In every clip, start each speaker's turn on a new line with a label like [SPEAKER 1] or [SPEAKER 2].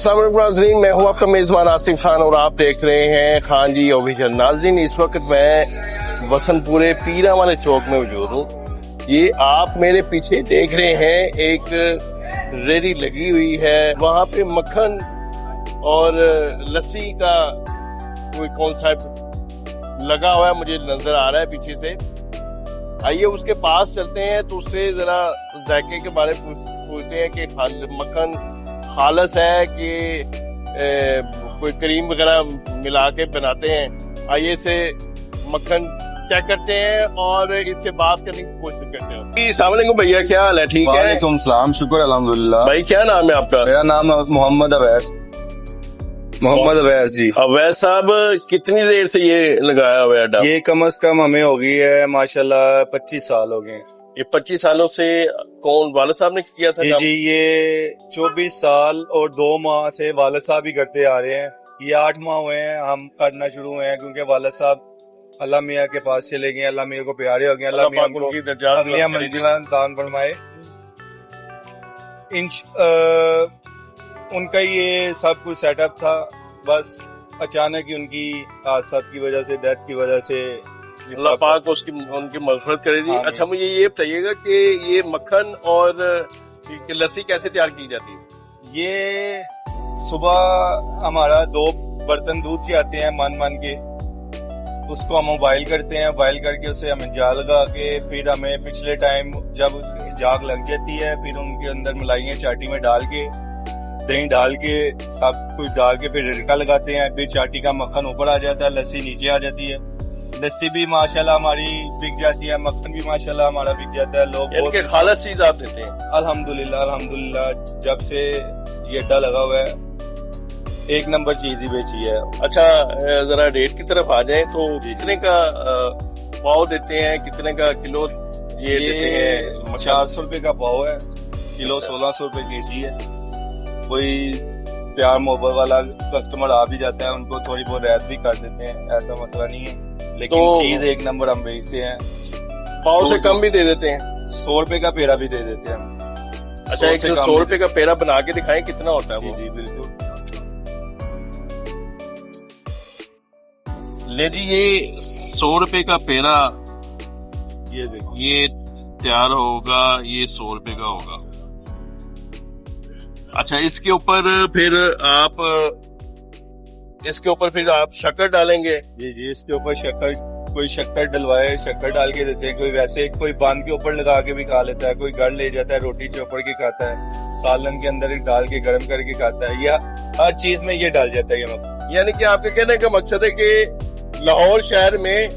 [SPEAKER 1] अस्सलाम वालेकुम नाज़रीन, मैं हूं आपका मेज़बान आसिफ खान और आप देख रहे हैं खान जी ऑफिशियल। नाज़रीन, इस वक्त मैं वसनपुरे पीरा वाले चौक में मौजूद हूं। ये आप मेरे पीछे देख रहे हैं, एक रेडी लगी हुई है, वहां पे मक्खन और लस्सी का कोई कॉन्सेप्ट लगा हुआ है, मुझे नजर आ रहा है पीछे से। आइए उसके पास चलते हैं तो उससे जरा जायके के बारे में पूछते हैं कि मक्खन खालस है कि कोई क्रीम वगैरह मिला के बनाते हैं। आइए से मक्खन चेक करते हैं और इससे बात करने की कोशिश करते हैं। अस्सलाम वालेकुम भैया, क्या हाल है? ठीक है,
[SPEAKER 2] वालेकुम सलाम, शुक्र अल्हम्दुलिल्लाह।
[SPEAKER 1] भाई क्या नाम है आपका?
[SPEAKER 2] मेरा नाम मोहम्मद अवैस जी।
[SPEAKER 1] अवैस साहब, कितनी देर से ये लगाया हुआ है अड्डा?
[SPEAKER 2] ये कम से कम हमें हो गई है माशाल्लाह 25 साल हो गए।
[SPEAKER 1] ये 25 सालों से कौन वालिद साहब ने किया था?
[SPEAKER 2] जी, ये 24 साल और 2 माह से वालिद साहब ही करते आ रहे हैं। ये 8 माह हुए हैं हम करना शुरू हुए हैं, क्योंकि वालिद साहब अल्लाह मियाँ के पास चले गए, अल्लाह मियाँ को प्यारे हो गए, अल्लाह मियाँ को अगलियां मंजिला इंसान फरमाए। उनका ये सब कुछ सेटअप था, बस अचानक ही उनकी हादसात की वजह से, डेथ की वजह से
[SPEAKER 1] अल्लाह पाक उसकी उनकी मग़फ़िरत करे जी। अच्छा, मुझे ये बताइएगा कि ये मक्खन और लस्सी कैसे तैयार की जाती है?
[SPEAKER 2] ये सुबह हमारा 2 बर्तन दूध के आते हैं मन के, उसको हम बॉइल करते हैं, बॉइल करके उसे हमें जाग लगा के, फिर हमें पिछले टाइम जब उसकी जाग लग जाती है, फिर उनके अंदर मलाइयाँ चाटी में डाल के, दही डाल के, सब कुछ डाल के फिर रिड़का लगाते हैं। फिर चाटी का मक्खन ऊपर आ जाता है, लस्सी नीचे आ जाती है। लस्सी भी माशाल्लाह हमारी बिक जाती है, मक्खन भी माशाल्लाह हमारा बिक जाता है। लोग
[SPEAKER 1] इनके खालस चीज आप देते हैं?
[SPEAKER 2] अल्हम्दुलिल्लाह जब से ये अड्डा लगा हुआ है, एक नंबर चीज ही बेची है।
[SPEAKER 1] अच्छा, जरा रेट की तरफ आ जाए तो कितने का पाव देते हैं, कितने का किलो ये देते हैं?
[SPEAKER 2] 400 रुपए का पाव है, किलो 1600 रुपए केजी है। कोई प्यार मोहब्बत वाला कस्टमर आ भी जाता है, उनको थोड़ी बहुत रियायत भी कर देते हैं, ऐसा मसला नहीं है। लेकिन तो चीज एक नंबर हम बेचते हैं।
[SPEAKER 1] पाव से कम भी दे देते हैं?
[SPEAKER 2] 100 रुपए का पेड़ा भी दे देते हैं।
[SPEAKER 1] अच्छा, 100 रुपए का पेड़ा बना के दिखाएं कितना होता है?
[SPEAKER 2] जी बिल्कुल।
[SPEAKER 1] ले जी, ये 100 रुपए का पेड़ा ये तैयार होगा, ये 100 रुपए का होगा। अच्छा, इसके ऊपर फिर आप शक्कर डालेंगे?
[SPEAKER 2] जी, इसके ऊपर शक्कर, कोई शक्कर डलवाए शक्कर डाल के देते हैं, कोई वैसे कोई बांध के ऊपर लगा के भी खा लेता है, कोई घर ले जाता है रोटी चौपड़ के खाता है, सालन के अंदर डाल के गर्म करके खाता है, या हर चीज में ये डाल जाता है ये मक्खन।
[SPEAKER 1] यानी कि आपके कहने का मकसद है कि लाहौर शहर में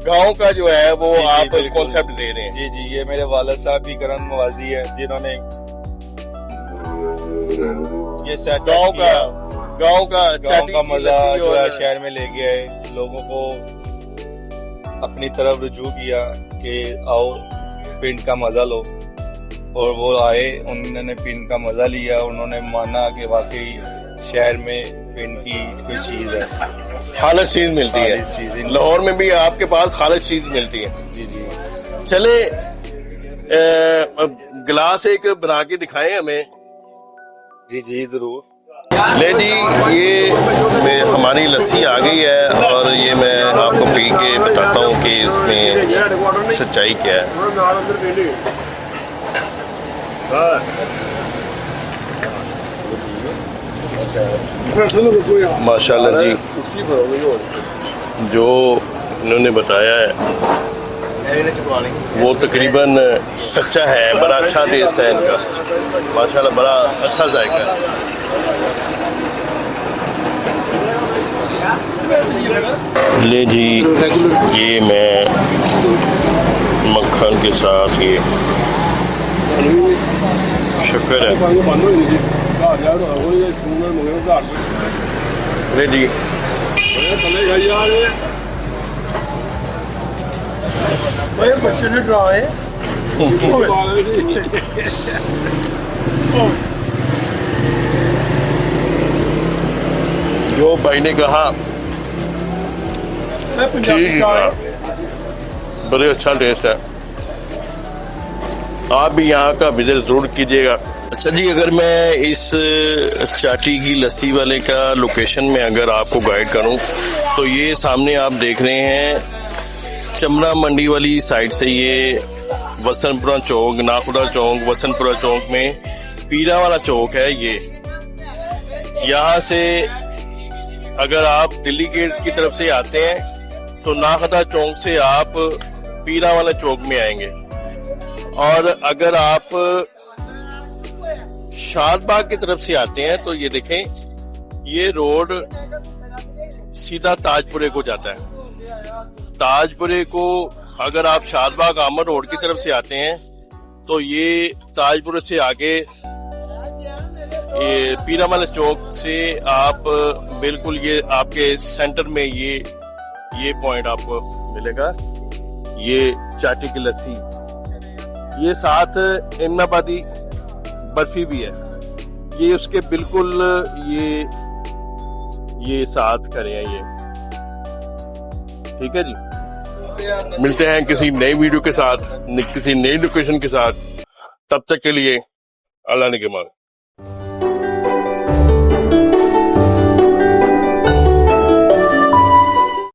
[SPEAKER 1] गांव का जो है वो आप कॉन्सेप्ट दे रहे हैं?
[SPEAKER 2] जी, ये मेरे वालिद साहब भी करम नवाजी है, जिन्होंने ये गांव का मजा जो है शहर में ले गया है, लोगों को अपनी तरफ रुजू किया कि आओ पिंड का मजा लो, और वो आए, उन्होंने पिंड का मजा लिया, उन्होंने माना कि वाकई शहर में पिंड की कोई चीज है,
[SPEAKER 1] खालिस चीज मिलती है। लाहौर में भी आपके पास खालिस चीज मिलती है?
[SPEAKER 2] जी।
[SPEAKER 1] चले गिलास एक बना के दिखाएं हमें।
[SPEAKER 2] जी जरूर।
[SPEAKER 1] ले जी, ये हमारी लस्सी आ गई है और ये मैं आपको पी के बताता हूँ कि इसमें सच्चाई क्या है। माशाल्लाह जी, जो इन्होंने बताया है वो तकरीबन सच्चा है। बड़ा अच्छा टेस्ट है इनका, माशाल्लाह, बड़ा अच्छा जायका है। ले जी, ये मैं मक्खन के साथ ये शक्कर है। ले जी,
[SPEAKER 3] बच्चे ने ड्राए
[SPEAKER 1] जो भाई ने कहा ठीक है, बड़े अच्छा टेस्ट है। आप भी यहाँ का विजिट जरूर कीजिएगा। अच्छा जी, अगर मैं इस चाटी की लस्सी वाले का लोकेशन में अगर आपको गाइड करूं तो ये सामने आप देख रहे हैं चमड़ा मंडी वाली साइड से ये वसनपुरा चौक, नाखुदा चौक, वसनपुरा चौक में पीरा वाला चौक है। ये यहाँ से अगर आप दिल्ली गेट की तरफ से आते हैं तो नाखुदा चौक से आप पीरा वाला चौक में आएंगे, और अगर आप शादबाग की तरफ से आते हैं तो ये देखें ये रोड सीधा ताजपुरे को जाता है। ताजपुरे को अगर आप शादबाग आमर रोड की तरफ से आते हैं तो ये ताजपुरे से आगे ये पीरामल चौक से आप बिल्कुल ये आपके सेंटर में ये पॉइंट आपको मिलेगा, ये चाटी की लस्सी, ये साथ इमनाबादी बर्फी भी है, ये उसके बिल्कुल ये साथ करें ये। ठीक है जी, मिलते हैं किसी नई वीडियो के साथ, किसी नई लोकेशन के साथ। तब तक के लिए अल्लाह ने के मान।